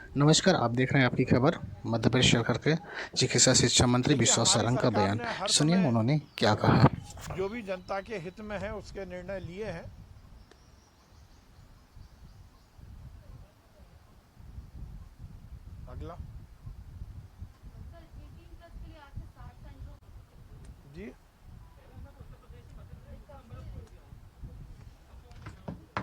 नमस्कार, आप देख रहे हैं आपकी खबर। मध्य प्रदेश सरकार के चिकित्सा शिक्षा मंत्री देखिए, विश्वास हमारी सारंग का सरकार बयान। ने हर सुनिए समय उन्होंने क्या कहा। जो भी जनता के हित में है उसके निर्णय लिए हैं। अगला जी,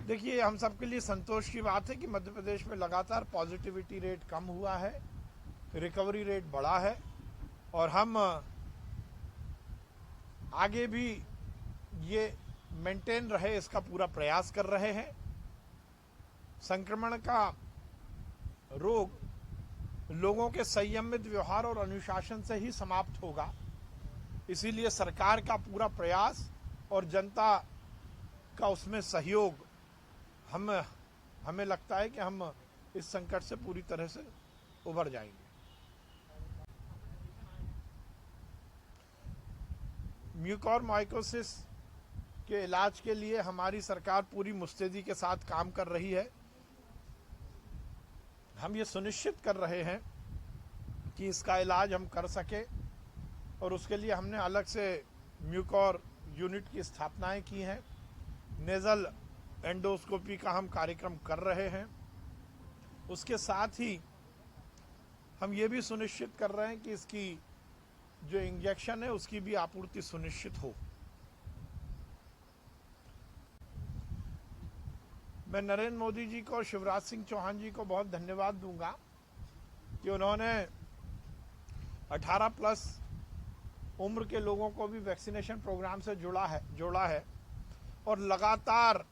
देखिए, हम सबके लिए संतोष की बात है कि मध्य प्रदेश में लगातार पॉजिटिविटी रेट कम हुआ है, रिकवरी रेट बढ़ा है और हम आगे भी ये मेंटेन रहे इसका पूरा प्रयास कर रहे हैं। संक्रमण का रोग लोगों के संयमित व्यवहार और अनुशासन से ही समाप्त होगा। इसीलिए सरकार का पूरा प्रयास और जनता का उसमें सहयोग हमें लगता है कि हम इस संकट से पूरी तरह से उबर जाएंगे। म्यूकोरमाइकोसिस के इलाज के लिए हमारी सरकार पूरी मुस्तैदी के साथ काम कर रही है। हम ये सुनिश्चित कर रहे हैं कि इसका इलाज हम कर सके और उसके लिए हमने अलग से म्यूकोर यूनिट की स्थापनाएं की हैं। नेज़ल एंडोस्कोपी का हम कार्यक्रम कर रहे हैं। उसके साथ ही हम ये भी सुनिश्चित कर रहे हैं कि इसकी जो इंजेक्शन है उसकी भी आपूर्ति सुनिश्चित हो। मैं नरेंद्र मोदी जी को और शिवराज सिंह चौहान जी को बहुत धन्यवाद दूंगा कि उन्होंने 18+ उम्र के लोगों को भी वैक्सीनेशन प्रोग्राम से जोड़ा है और लगातार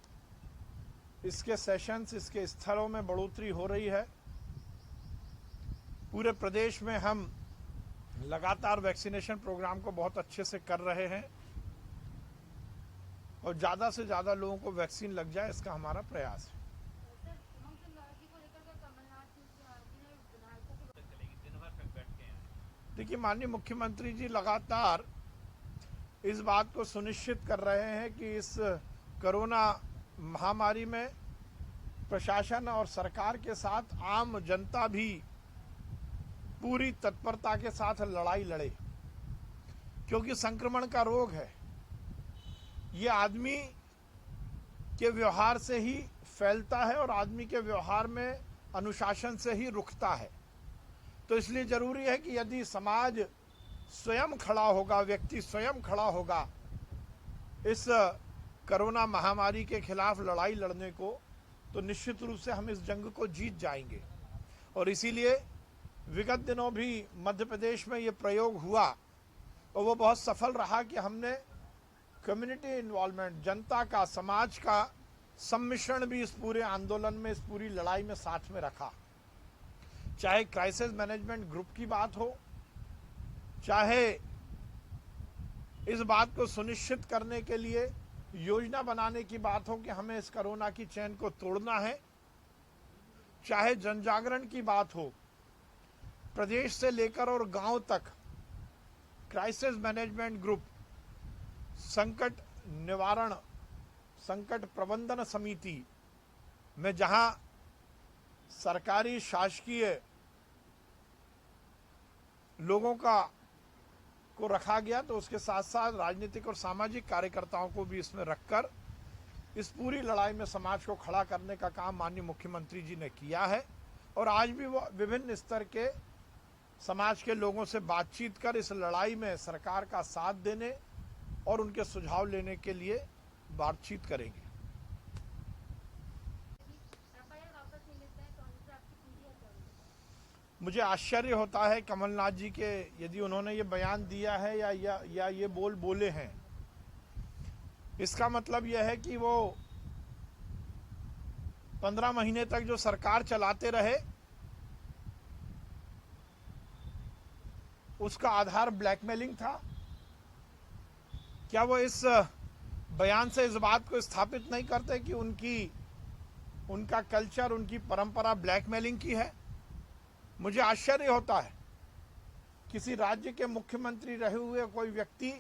इसके सेशंस, इसके स्थलों में बढ़ोतरी हो रही है। पूरे प्रदेश में हम लगातार वैक्सीनेशन प्रोग्राम को बहुत अच्छे से कर रहे हैं और ज़्यादा से ज़्यादा लोगों को वैक्सीन लग जाए, इसका हमारा प्रयास है। देखिए, माननीय मुख्यमंत्री जी लगातार इस बात को सुनिश्चित कर रहे हैं कि इस कोरोना महामारी में प्रशासन और सरकार के साथ आम जनता भी पूरी तत्परता के साथ लड़ाई लड़े, क्योंकि संक्रमण का रोग है। ये आदमी के व्यवहार से ही फैलता है और आदमी के व्यवहार में अनुशासन से ही रुकता है। तो इसलिए जरूरी है कि यदि समाज स्वयं खड़ा होगा, व्यक्ति स्वयं खड़ा होगा इस कोरोना महामारी के खिलाफ लड़ाई लड़ने को, तो निश्चित रूप से हम इस जंग को जीत जाएंगे। और इसीलिए विगत दिनों भी मध्य प्रदेश में ये प्रयोग हुआ और वो बहुत सफल रहा कि हमने कम्युनिटी इन्वॉल्वमेंट, जनता का, समाज का सम्मिश्रण भी इस पूरे आंदोलन में, इस पूरी लड़ाई में साथ में रखा। चाहे क्राइसिस मैनेजमेंट ग्रुप की बात हो, चाहे इस बात को सुनिश्चित करने के लिए योजना बनाने की बात हो कि हमें इस कोरोना की चेन को तोड़ना है, चाहे जन जागरण की बात हो, प्रदेश से लेकर और गांव तक क्राइसिस मैनेजमेंट ग्रुप, संकट निवारण, संकट प्रबंधन समिति में जहां सरकारी शासकीय लोगों को रखा गया, तो उसके साथ साथ राजनीतिक और सामाजिक कार्यकर्ताओं को भी इसमें रखकर इस पूरी लड़ाई में समाज को खड़ा करने का काम माननीय मुख्यमंत्री जी ने किया है। और आज भी वो विभिन्न स्तर के समाज के लोगों से बातचीत कर इस लड़ाई में सरकार का साथ देने और उनके सुझाव लेने के लिए बातचीत करेंगे। मुझे आश्चर्य होता है कमलनाथ जी के, यदि उन्होंने ये बयान दिया है या ये बोले हैं, इसका मतलब यह है कि वो 15 महीने तक जो सरकार चलाते रहे उसका आधार ब्लैकमेलिंग था। क्या वो इस बयान से इस बात को स्थापित नहीं करते कि उनका कल्चर, उनकी परंपरा ब्लैकमेलिंग की है? मुझे आश्चर्य होता है किसी राज्य के मुख्यमंत्री रहे हुए कोई व्यक्ति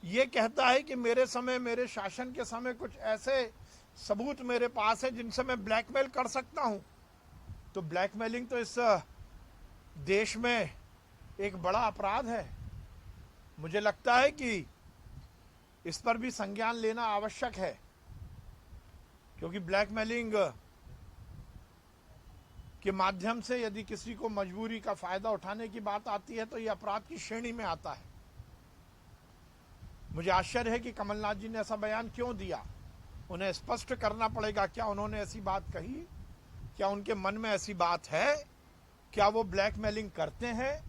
ये कहता है कि मेरे समय, मेरे शासन के समय कुछ ऐसे सबूत मेरे पास है जिनसे मैं ब्लैकमेल कर सकता हूं। तो ब्लैकमेलिंग तो इस देश में एक बड़ा अपराध है। मुझे लगता है कि इस पर भी संज्ञान लेना आवश्यक है, क्योंकि ब्लैकमेलिंग के माध्यम से यदि किसी को मजबूरी का फायदा उठाने की बात आती है तो यह अपराध की श्रेणी में आता है। मुझे आश्चर्य है कि कमलनाथ जी ने ऐसा बयान क्यों दिया। उन्हें स्पष्ट करना पड़ेगा, क्या उन्होंने ऐसी बात कही, क्या उनके मन में ऐसी बात है, क्या वो ब्लैकमेलिंग करते हैं,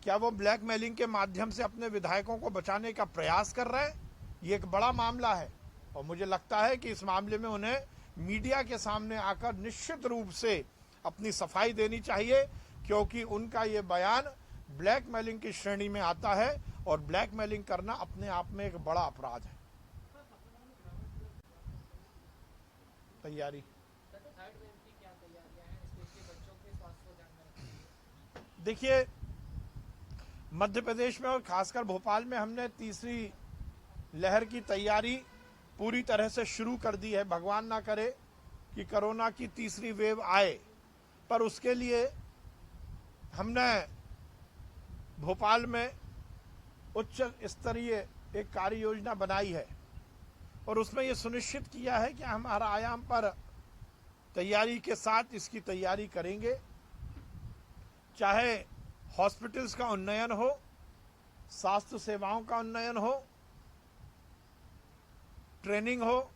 क्या वो ब्लैकमेलिंग के माध्यम से अपने विधायकों को बचाने का प्रयास कर रहे हैं। ये एक बड़ा मामला है और मुझे लगता है कि इस मामले में उन्हें मीडिया के सामने आकर निश्चित रूप से अपनी सफाई देनी चाहिए, क्योंकि उनका ये बयान ब्लैकमेलिंग की श्रेणी में आता है और ब्लैकमेलिंग करना अपने आप में एक बड़ा अपराध है। तैयारी देखिए, मध्य प्रदेश में और खासकर भोपाल में हमने तीसरी लहर की तैयारी पूरी तरह से शुरू कर दी है। भगवान ना करे कि कोरोना की तीसरी वेव आए, पर उसके लिए हमने भोपाल में उच्च स्तरीय एक कार्य योजना बनाई है और उसमें यह सुनिश्चित किया है कि हम हर आयाम पर तैयारी के साथ इसकी तैयारी करेंगे। चाहे हॉस्पिटल्स का उन्नयन हो, स्वास्थ्य सेवाओं का उन्नयन हो, ट्रेनिंग हो,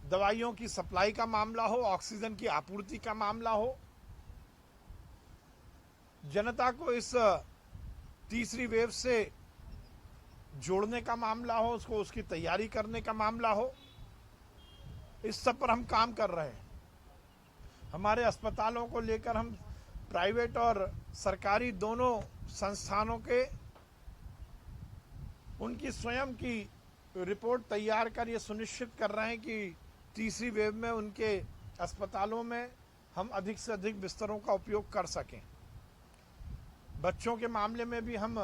दवाइयों की सप्लाई का मामला हो, ऑक्सीजन की आपूर्ति का मामला हो, जनता को इस तीसरी वेव से जोड़ने का मामला हो, उसको उसकी तैयारी करने का मामला हो, इस सब पर हम काम कर रहे हैं। हमारे अस्पतालों को लेकर हम प्राइवेट और सरकारी दोनों संस्थानों के उनकी स्वयं की रिपोर्ट तैयार कर ये सुनिश्चित कर रहे हैं कि तीसरी वेव में उनके अस्पतालों में हम अधिक से अधिक बिस्तरों का उपयोग कर सकें। बच्चों के मामले में भी हम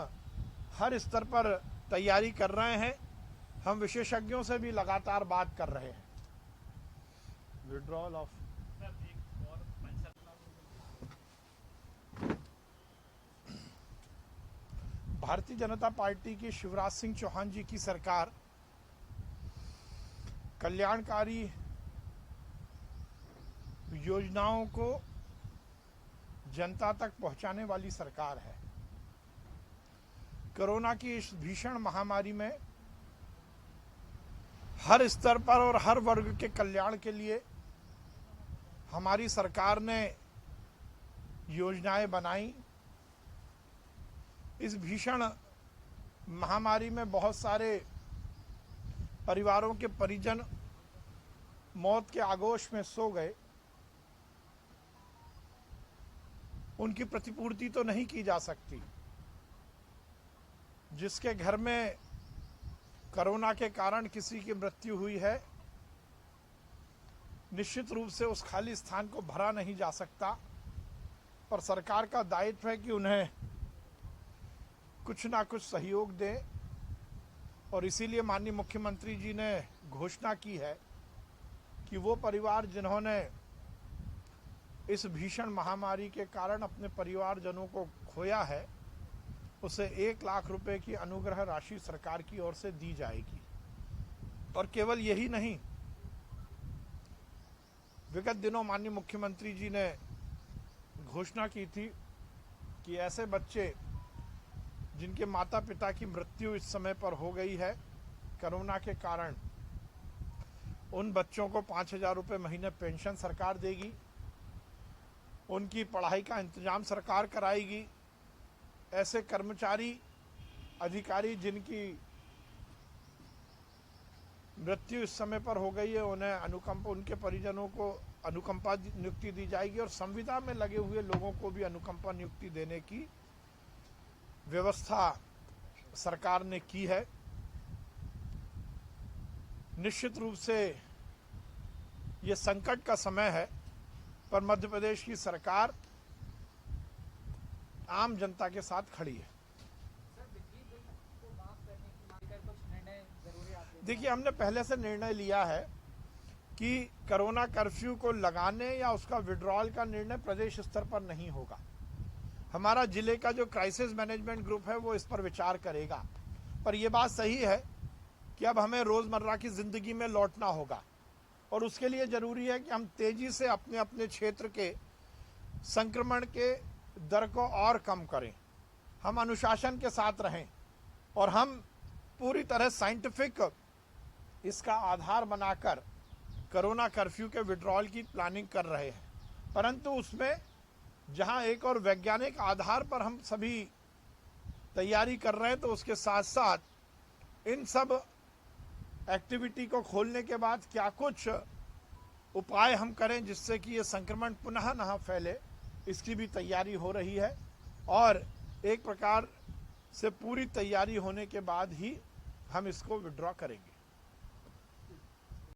हर स्तर पर तैयारी कर रहे हैं। हम विशेषज्ञों से भी लगातार बात कर रहे हैं। Withdrawal of Bharatiya Janata party की शिवराज सिंह चौहान जी की सरकार कल्याणकारी योजनाओं को जनता तक पहुंचाने वाली सरकार है। कोरोना की इस भीषण महामारी में हर स्तर पर और हर वर्ग के कल्याण के लिए हमारी सरकार ने योजनाएं बनाई। इस भीषण महामारी में बहुत सारे परिवारों के परिजन मौत के आगोश में सो गए। उनकी प्रतिपूर्ति तो नहीं की जा सकती। जिसके घर में कोरोना के कारण किसी की मृत्यु हुई है, निश्चित रूप से उस खाली स्थान को भरा नहीं जा सकता, पर सरकार का दायित्व है कि उन्हें कुछ ना कुछ सहयोग दें। और इसीलिए माननीय मुख्यमंत्री जी ने घोषणा की है कि वो परिवार जिन्होंने इस भीषण महामारी के कारण अपने परिवारजनों को खोया है, उसे 1 लाख रुपए की अनुग्रह राशि सरकार की ओर से दी जाएगी। और केवल यही नहीं, विगत दिनों माननीय मुख्यमंत्री जी ने घोषणा की थी कि ऐसे बच्चे जिनके माता पिता की मृत्यु इस समय पर हो गई है कोरोना के कारण, उन बच्चों को 5,000 रुपये महीने पेंशन सरकार देगी। उनकी पढ़ाई का इंतजाम सरकार कराएगी। ऐसे कर्मचारी अधिकारी जिनकी मृत्यु इस समय पर हो गई है, उन्हें अनुकंपा, उनके परिजनों को अनुकंपा नियुक्ति दी जाएगी। और संविदा में लगे हुए लोगों को भी अनुकंपा नियुक्ति देने की व्यवस्था सरकार ने की है। निश्चित रूप से ये संकट का समय है, पर मध्य प्रदेश की सरकार आम जनता के साथ खड़ी है। देखिए, हमने पहले से निर्णय लिया है कि कोरोना कर्फ्यू को लगाने या उसका विड्रॉल का निर्णय प्रदेश स्तर पर नहीं होगा। हमारा जिले का जो क्राइसिस मैनेजमेंट ग्रुप है वो इस पर विचार करेगा। पर यह बात सही है कि अब हमें रोजमर्रा की जिंदगी में लौटना होगा और उसके लिए जरूरी है कि हम तेजी से अपने अपने क्षेत्र के संक्रमण के दर को और कम करें, हम अनुशासन के साथ रहें और हम पूरी तरह साइंटिफिक इसका आधार बनाकर कोरोना कर्फ्यू के विड्रॉल की प्लानिंग कर रहे हैं। परंतु उसमें जहां एक और वैज्ञानिक आधार पर हम सभी तैयारी कर रहे हैं, तो उसके साथ साथ इन सब एक्टिविटी को खोलने के बाद क्या कुछ उपाय हम करें जिससे कि ये संक्रमण पुनः न फैले, इसकी भी तैयारी हो रही है। और एक प्रकार से पूरी तैयारी होने के बाद ही हम इसको विड्रॉ करेंगे।